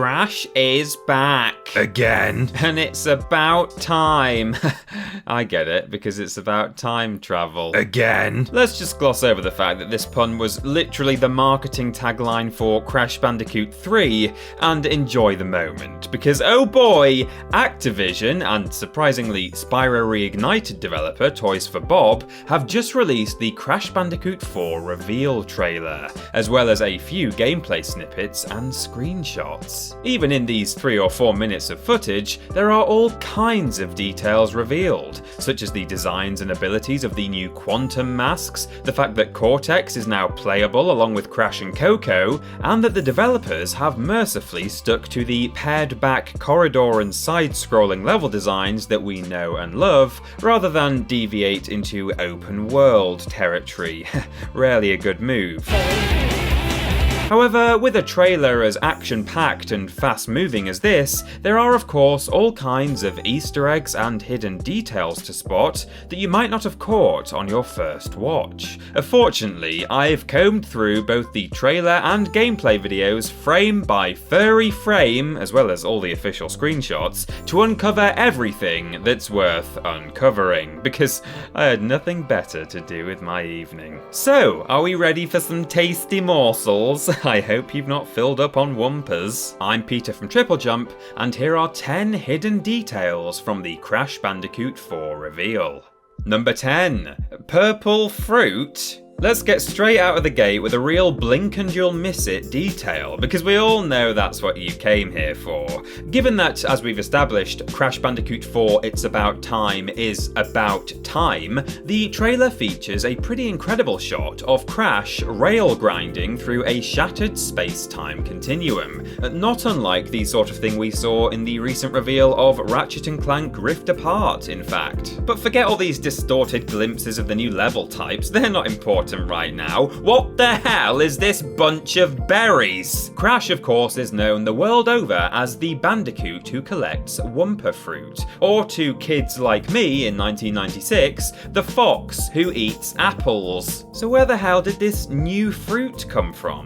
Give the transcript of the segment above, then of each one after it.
Crash is back. Again. And it's about time. I get it, because it's about time travel. Again. Let's just gloss over the fact that this pun was literally the marketing tagline for Crash Bandicoot 3 and enjoy the moment, because oh boy, Activision and surprisingly Spyro Reignited developer Toys for Bob have just released the Crash Bandicoot 4 reveal trailer, as well as a few gameplay snippets and screenshots. Even in these 3 or 4 minutes of footage, there are all kinds of details revealed, such as the designs and abilities of the new Quantum masks, the fact that Cortex is now playable along with Crash and Coco, and that the developers have mercifully stuck to the pared-back corridor and side-scrolling level designs that we know and love, rather than deviate into open-world territory. Rarely a good move. However, with a trailer as action-packed and fast-moving as this, there are of course all kinds of Easter eggs and hidden details to spot that you might not have caught on your first watch. Fortunately, I've combed through both the trailer and gameplay videos frame by furry frame, as well as all the official screenshots, to uncover everything that's worth uncovering, because I had nothing better to do with my evening. So, are we ready for some tasty morsels? I hope you've not filled up on Wumpers. I'm Peter from TripleJump, and here are 10 hidden details from the Crash Bandicoot 4 reveal. Number 10. Purple fruit. Let's get straight out of the gate with a real blink and you'll miss it detail, because we all know that's what you came here for. Given that, as we've established, Crash Bandicoot 4 It's About Time is about time, the trailer features a pretty incredible shot of Crash rail grinding through a shattered space-time continuum, not unlike the sort of thing we saw in the recent reveal of Ratchet & Clank Rift Apart, in fact. But forget all these distorted glimpses of the new level types, they're not important right now. What the hell is this bunch of berries? Crash, of course, is known the world over as the Bandicoot who collects Wumpa fruit, or to kids like me in 1996, the fox who eats apples. So where the hell did this new fruit come from?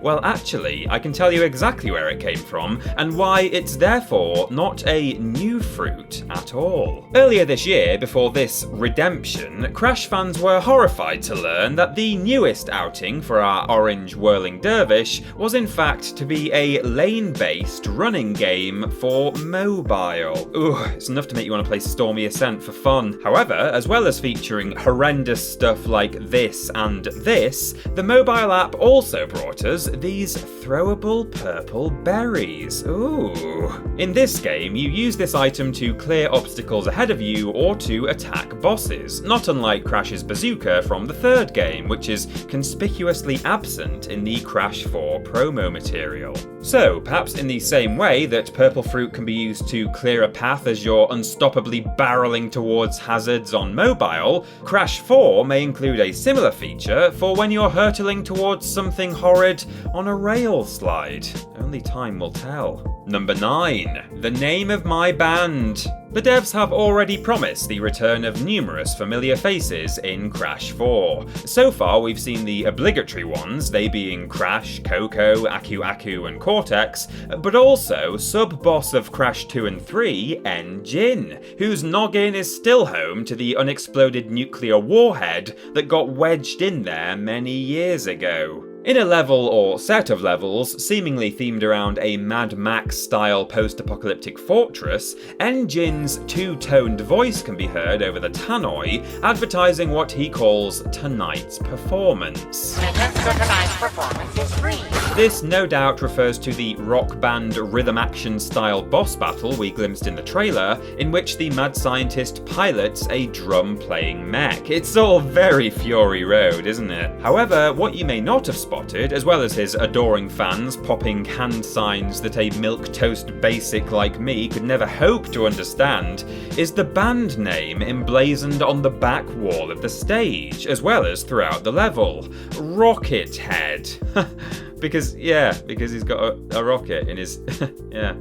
Well, actually, I can tell you exactly where it came from, and why it's therefore not a new fruit at all. Earlier this year, before this redemption, Crash fans were horrified to learn that the newest outing for our orange whirling dervish was in fact to be a lane-based running game for mobile. Ooh, it's enough to make you want to play Stormy Ascent for fun. However, as well as featuring horrendous stuff like this and this, the mobile app also brought us these throwable purple berries. Ooh. In this game, you use this item to clear obstacles ahead of you or to attack bosses, not unlike Crash's bazooka from the third game, which is conspicuously absent in the Crash 4 promo material. So, perhaps in the same way that purple fruit can be used to clear a path as you're unstoppably barreling towards hazards on mobile, Crash 4 may include a similar feature for when you're hurtling towards something horrid on a rail slide. Only time will tell. Number 9. The name of my band. The devs have already promised the return of numerous familiar faces in Crash 4. So far we've seen the obligatory ones, they being Crash, Coco, Aku Aku and Cortex, but also sub-boss of Crash 2 and 3, N. Jin, whose noggin is still home to the unexploded nuclear warhead that got wedged in there many years ago. In a level or set of levels seemingly themed around a Mad Max-style post-apocalyptic fortress, N. Jin's two-toned voice can be heard over the tannoy, advertising what he calls tonight's performance. Tickets to tonight's performance is free. This no doubt refers to the rock band rhythm action style boss battle we glimpsed in the trailer, in which the mad scientist pilots a drum-playing mech. It's all very Fury Road, isn't it? However, what you may not have spotted, as well as his adoring fans popping hand signs that a milquetoast basic like me could never hope to understand, is the band name emblazoned on the back wall of the stage, as well as throughout the level. Rocket Head. because he's got a rocket in his... yeah,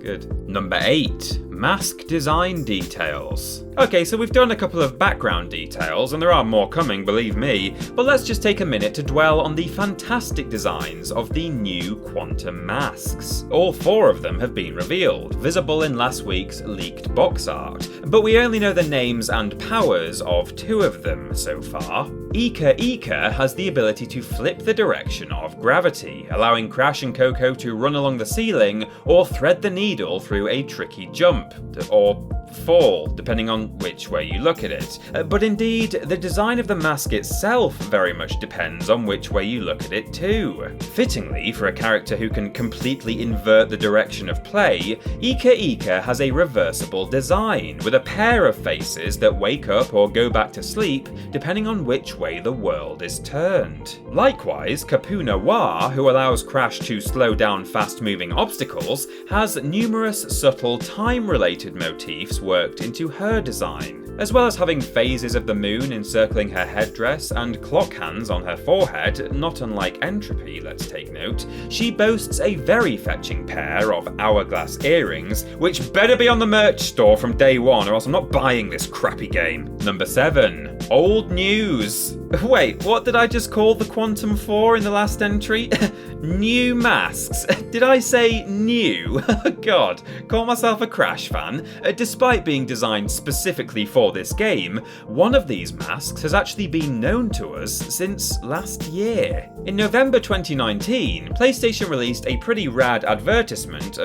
good. Number 8. Mask design details. Okay, so we've done a couple of background details, and there are more coming, believe me, but let's just take a minute to dwell on the fantastic designs of the new Quantum masks. All 4 of them have been revealed, visible in last week's leaked box art, but we only know the names and powers of 2 of them so far. Ika has the ability to flip the direction of gravity, allowing Crash and Coco to run along the ceiling or thread the needle through a tricky jump, or fall, depending on which way you look at it. But indeed, the design of the mask itself very much depends on which way you look at it too. Fittingly, for a character who can completely invert the direction of play, Ika has a reversible design, with a pair of faces that wake up or go back to sleep, depending on which way the world is turned. Likewise, Capu Noir, who allows Crash to slow down fast-moving obstacles, has numerous subtle time-related motifs worked into her design. As well as having phases of the moon encircling her headdress and clock hands on her forehead, not unlike Entropy, let's take note, she boasts a very fetching pair of hourglass earrings, which better be on the merch store from day one or else I'm not buying this crappy game. Number 7. Old news. Wait, what did I just call the Quantum 4 in the last entry? New masks. Did I say new? God, call myself a Crash fan. Despite being designed specifically for this game, one of these masks has actually been known to us since last year. In November 2019, PlayStation released a pretty rad advertisement,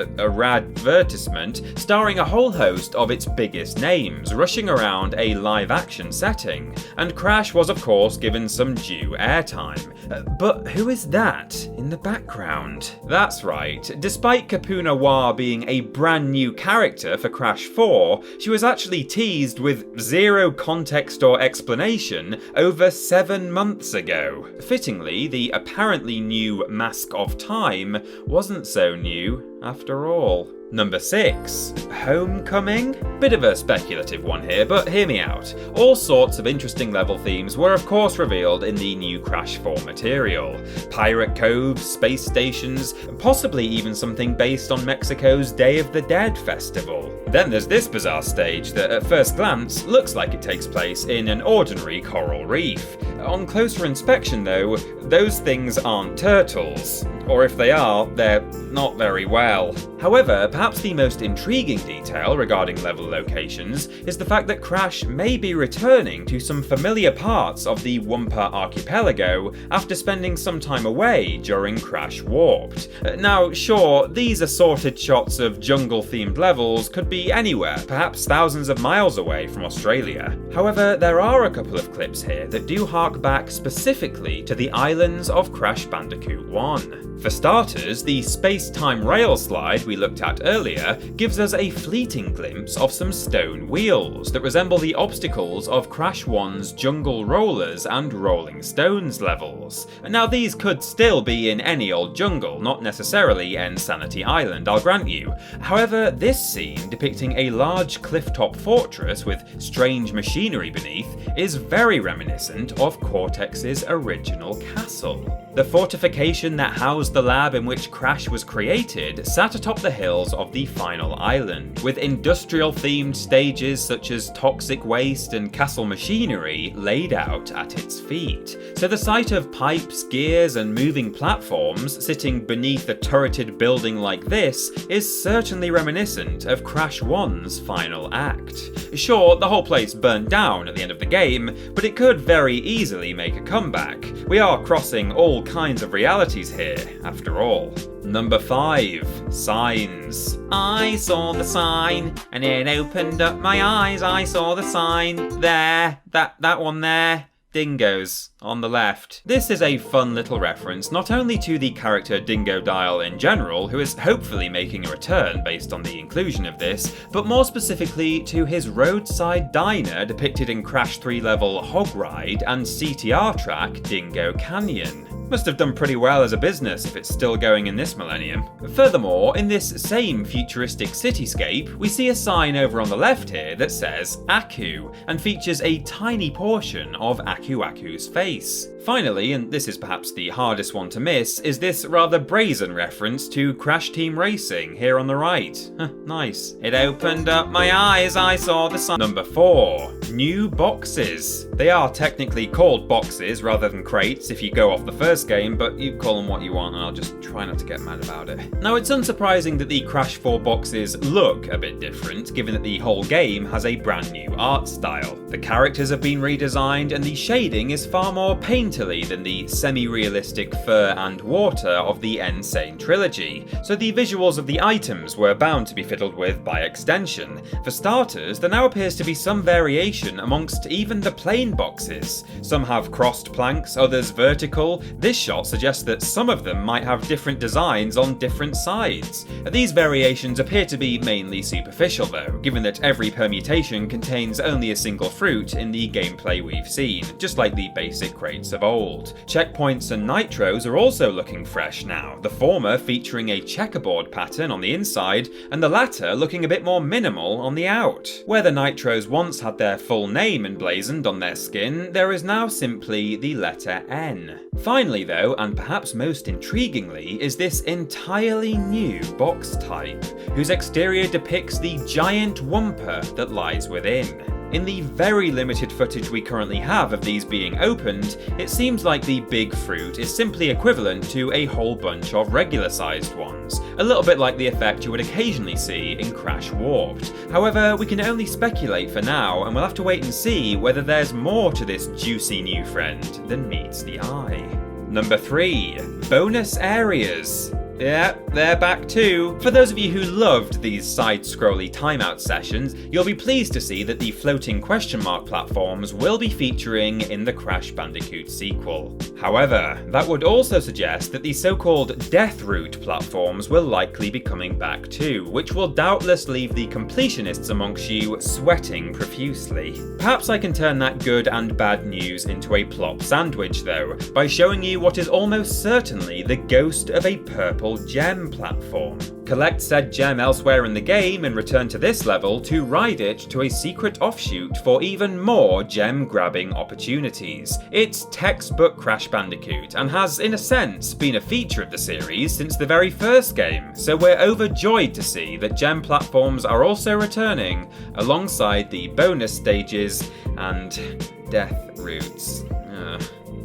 starring a whole host of its biggest names rushing around a live-action setting, and Crash was of course given some due airtime. But who is that in the background? That's right, despite Capu Noir being a brand new character for Crash 4, she was actually teased with zero context or explanation over 7 months ago. Fittingly, the apparently new Mask of Time wasn't so new after all. Number 6. Homecoming? Bit of a speculative one here, but hear me out. All sorts of interesting level themes were of course revealed in the new Crash 4 material. Pirate coves, space stations, possibly even something based on Mexico's Day of the Dead festival. Then there's this bizarre stage that at first glance looks like it takes place in an ordinary coral reef. On closer inspection though, those things aren't turtles. Or if they are, they're not very well. However, perhaps the most intriguing detail regarding level locations is the fact that Crash may be returning to some familiar parts of the Wumpa archipelago after spending some time away during Crash Warped. Now, sure, these assorted shots of jungle-themed levels could be anywhere, perhaps thousands of miles away from Australia. However, there are a couple of clips here that do hark back specifically to the islands of Crash Bandicoot 1. For starters, the space-time rail slide we looked at earlier gives us a fleeting glimpse of some stone wheels that resemble the obstacles of Crash 1's Jungle Rollers and Rolling Stones levels. Now these could still be in any old jungle, not necessarily Insanity Island, I'll grant you. However, this scene depicting a large cliff-top fortress with strange machinery beneath is very reminiscent of Cortex's original castle. The fortification that housed the lab in which Crash was created sat atop the hills of the final island, with industrial-themed stages such as toxic waste and castle machinery laid out at its feet. So the sight of pipes, gears and moving platforms sitting beneath a turreted building like this is certainly reminiscent of Crash 1's final act. Sure, the whole place burnt down at the end of the game, but it could very easily make a comeback. We are crossing all kinds of realities here, after all. Number 5. Signs. I saw the sign, and it opened up my eyes. I saw the sign. There. That one there. Dingoes on the left. This is a fun little reference not only to the character Dingodile in general, who is hopefully making a return based on the inclusion of this, but more specifically to his roadside diner depicted in Crash 3 level Hog Ride and CTR track Dingo Canyon. Must have done pretty well as a business if it's still going in this millennium. Furthermore, in this same futuristic cityscape, we see a sign over on the left here that says Aku, and features a tiny portion of Aku Aku's face. Finally, and this is perhaps the hardest one to miss, is this rather brazen reference to Crash Team Racing here on the right. Nice. It opened up my eyes, I saw the sign. Number 4. New boxes. They are technically called boxes rather than crates if you go off the first game, but you call them what you want and I'll just try not to get mad about it. Now, it's unsurprising that the Crash 4 boxes look a bit different, given that the whole game has a brand new art style. The characters have been redesigned and the shading is far more painterly than the semi-realistic fur and water of the Insane trilogy, so the visuals of the items were bound to be fiddled with by extension. For starters, there now appears to be some variation amongst even the plain boxes. Some have crossed planks, others vertical. This shot suggests that some of them might have different designs on different sides. These variations appear to be mainly superficial though, given that every permutation contains only a single fruit in the gameplay we've seen, just like the basic crates of old. Checkpoints and nitros are also looking fresh now, the former featuring a checkerboard pattern on the inside, and the latter looking a bit more minimal on the out. Where the nitros once had their full name emblazoned on their skin, there is now simply the letter N. Finally though, and perhaps most intriguingly, is this entirely new box type, whose exterior depicts the giant wumper that lies within. In the very limited footage we currently have of these being opened, it seems like the big fruit is simply equivalent to a whole bunch of regular sized ones, a little bit like the effect you would occasionally see in Crash Warped. However, we can only speculate for now, and we'll have to wait and see whether there's more to this juicy new friend than meets the eye. Number 3. Bonus areas. Yeah, they're back too. For those of you who loved these side-scrolly timeout sessions, you'll be pleased to see that the floating question mark platforms will be featuring in the Crash Bandicoot sequel. However, that would also suggest that the so-called Death Route platforms will likely be coming back too, which will doubtless leave the completionists amongst you sweating profusely. Perhaps I can turn that good and bad news into a plop sandwich though, by showing you what is almost certainly the ghost of a purple gem platform. Collect said gem elsewhere in the game and return to this level to ride it to a secret offshoot for even more gem grabbing opportunities. It's textbook Crash Bandicoot and has, in a sense, been a feature of the series since the very first game, so we're overjoyed to see that gem platforms are also returning alongside the bonus stages and death routes.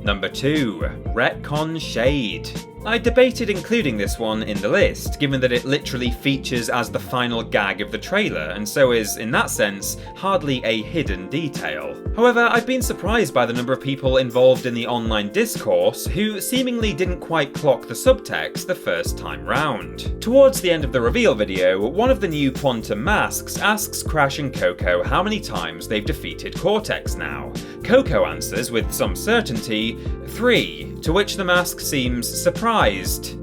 Number 2. Retcon Shade. I debated including this one in the list, given that it literally features as the final gag of the trailer, and so is, in that sense, hardly a hidden detail. However, I've been surprised by the number of people involved in the online discourse who seemingly didn't quite clock the subtext the first time round. Towards the end of the reveal video, one of the new Quantum masks asks Crash and Coco how many times they've defeated Cortex now. Coco answers with some certainty, 3, to which the mask seems surprised.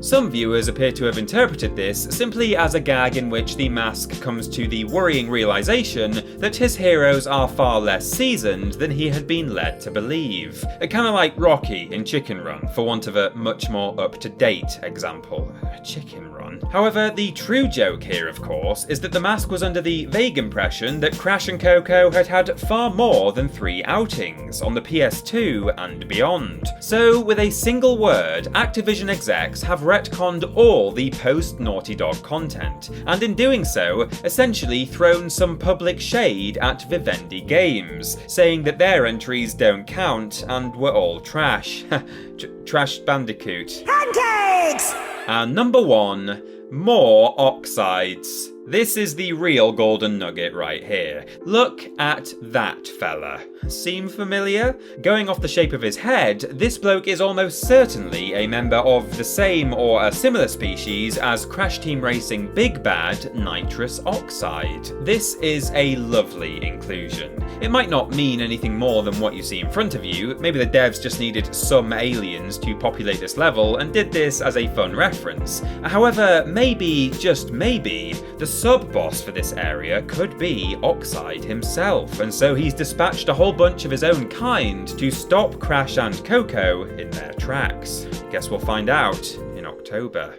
Some viewers appear to have interpreted this simply as a gag in which the mask comes to the worrying realization that his heroes are far less seasoned than he had been led to believe. Kinda like Rocky in Chicken Run, for want of a much more up-to-date example. Chicken Run. However, the true joke here, of course, is that the mask was under the vague impression that Crash and Coco had had far more than 3 outings on the PS2 and beyond. So, with a single word, Activision execs have retconned all the post-Naughty Dog content, and in doing so, essentially thrown some public shade at Vivendi Games, saying that their entries don't count and were all trash. Trash Bandicoot. Pancakes! And number 1, more Oxides. This is the real golden nugget right here. Look at that fella. Seem familiar? Going off the shape of his head, this bloke is almost certainly a member of the same or a similar species as Crash Team Racing Big Bad Nitrous Oxide. This is a lovely inclusion. It might not mean anything more than what you see in front of you. Maybe the devs just needed some aliens to populate this level and did this as a fun reference. However, maybe, just maybe, the sub-boss for this area could be Oxide himself, and so he's dispatched a whole bunch of his own kind to stop Crash and Coco in their tracks. Guess we'll find out in October.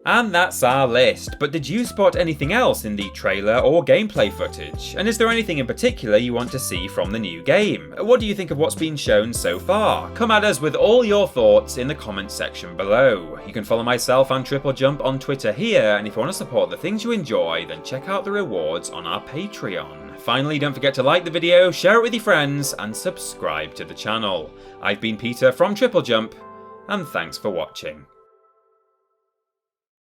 And that's our list, but did you spot anything else in the trailer or gameplay footage? And is there anything in particular you want to see from the new game? What do you think of what's been shown so far? Come at us with all your thoughts in the comments section below. You can follow myself and TripleJump on Twitter here, and if you want to support the things you enjoy, then check out the rewards on our Patreon. Finally, don't forget to like the video, share it with your friends, and subscribe to the channel. I've been Peter from TripleJump, and thanks for watching.